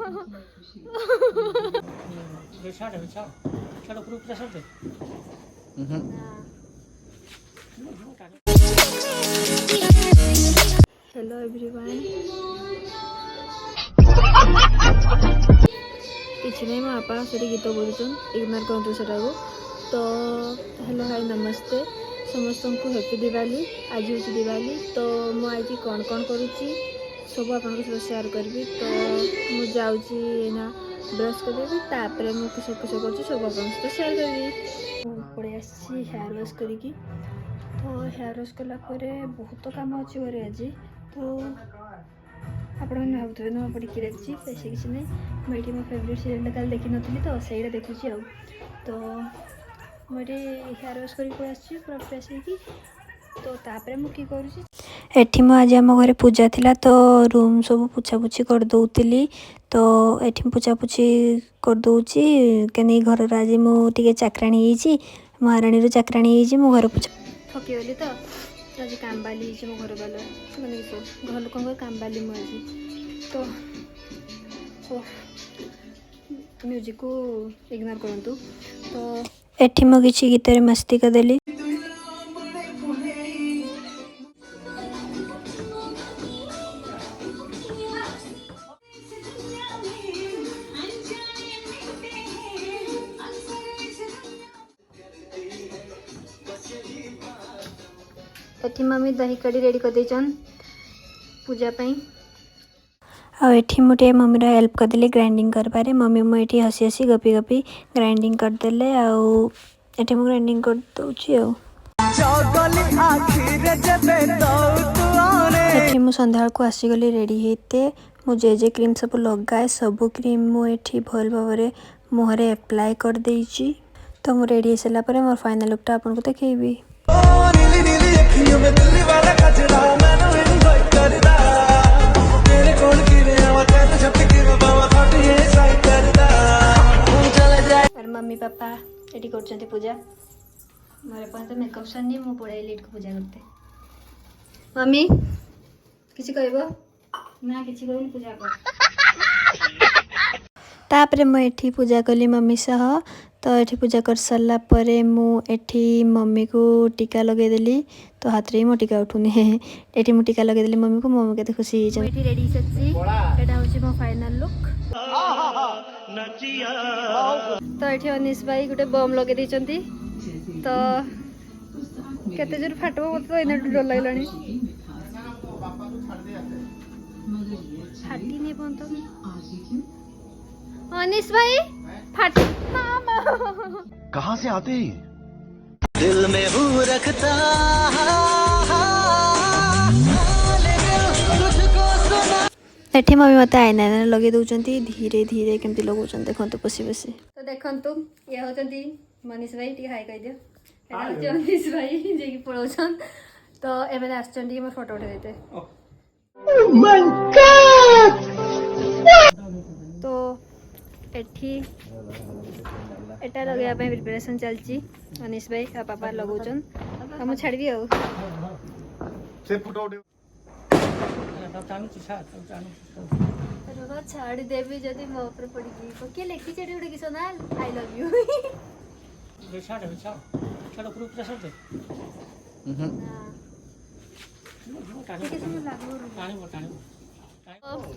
Hello everyone, किसी नहीं आपा से गीत बोलुन इग्नोर करते सेटा को। तो हेलो हाय नमस्ते समस्त को हैप्पी दिवाली। आज हूँ दिवाली तो मुझे कौन कौन करुँची सब आप शेयर करी। तो मुझे जाऊँगी ब्रश करदेवी तापर मुझे किस किस कर सब आप शेयर करी। पड़े आसी हेयर वाश करी। तो हेयर वाश कलापर बहुत काम अच्छी घरे आज। तो आपण मैंने भावुवे नुआ पड़ी कि देखी पैसे किसी नहीं मुझे मो फेवरेट सीरियल कल देखी नी तो सही देखुची। तो मुझे हेयर वाश कर पूरा फ्रेश होगी। तो तापर मुझे करुँची एठी मो आज आम घरे पूजा थिला तो रूम सब पुछापुछी कर दउतिली। तो एठी पुछापुछी कर दउची कने घर आज मुझे चाकराणी होईची महाराणी रो चाकराणी होईची मो घर पूछा थकी गली। तो आज कामबाली मो घर वाला मैंने घर लोक कामबाली मुझे। तो म्यूजिक को इग्नोर करंतु। तो एठी मो किछि गीतरे मस्ती करदेली। एठी मम्मी दही कड़ी रेडी कर देचन पूजा पाई। आठी मुझे मम्मी हेल्प करदे ग्राइंडिंग कर पारे। मम्मी मुझे हसी हसी गपी गपी ग्राइंडिंग करदे आठी मुझे ग्राइंडिंग कर दूची। मु संध्या को आसीगली रेडी होते मुझे जे क्रीम सब लगाए सब क्रीम मुझे भल भाव मुहरे एप्लाय कर देइची। तो मु रेडी हो सारा पर मोर फाइनल लुकटा आपको देखी। मम्मी पापा एटी कर पूजा मोर पास तो मेकअप सन्नी मु पड़े लेट को पूजा करते। मम्मी किसी कहबो ना किसी कहूँ पूजा कर। तापरे मुझे पूजा कली मम्मी सह। तो ये पूजा कर सारा पर मुझे मम्मी को टीका लगेदेली। तो हाथ रे मो टीका उठुनी ये मु टीका लगेदेली मम्मी को। मम्मी के खुशी रेडी सच्ची एटा होची मो फाइनल लुक। तो ये अनिश भाई गोटे बम लगे देइचंती। तो केते जोर फाटबो मत तो एना डर लागलानी फाटी नहीं बंद। अनिश भाई फाट मामा कहाँ से आते हैं दिल में हूँ रखता एठी मम्मी मत आईना लगे दौरान धीरे धीरे केमती लगौन देखो बसी बसी। तो देखु ये होती मनीष भाई टी हाई कह दियो अनिश भाई जे कि पढ़ाऊन। तो एबे आसचन मोर फोटो उठे देते। तो एठी एटा लगे प्रिपरेशन चलची अनिश भाई आ पापा लगौन। हम छाड़ी आ छाड़ी देवी जदि मो ऊपर पड़ी किए लिखी गोटे कि सोनाल आई लव यू।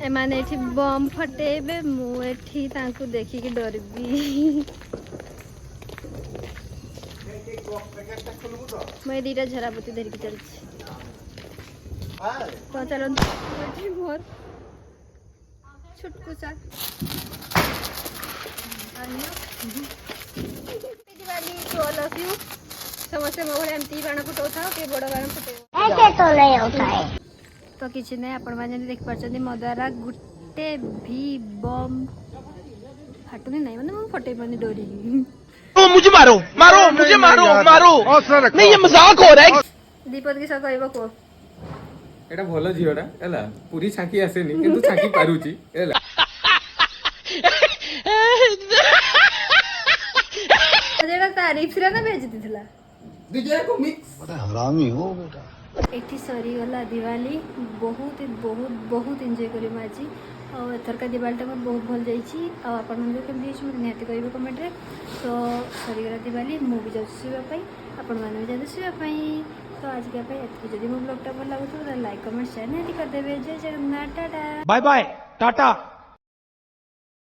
एमाने बम फटेबे मुझे देखिकी डरबी। मैं दीटा झरापति धरिकी चलती। तो चलो मोर छुटकू सा Diwali to all of you. समस्ते मो घरे एमती बाण फुटाऊ था कि बड़ बाण फुटे तो किसी नहीं आपण मैंने देख पार्टी मो द्वारा गोटे भी बम फाटुनी नहीं मैंने फटे पानी डोरी। मुझे मारो मारो मुझे मारो मारो नहीं ये मजाक हो रहा है। दीपक किस कहबो को एटा भलो झियोटा हैला पूरी छाकी आसेनी किंतु छाकी पारुची हैला। जेड़ा तारीफ रे ना भेज दिथिला डीजे को मिक्स बड़ा हरामी हो बेटा। एठी सरीगला दिवाली बहुत बहुत बहुत एंजॉय करी आज और एथरका दिवालीटा मोर बहुत भल जाइए आपन केमती मत निहती कहे कमेंट रे तो सरीगला दिवाली मुझे जाऊँ शुवाई आपण मैंने भी जाते शुवाई तो आज के जब मो ब्लॉगटा भल लगे तो लाइक कमेंट शेयर निहती करदेवे जय Jagannath tata bye bye Tata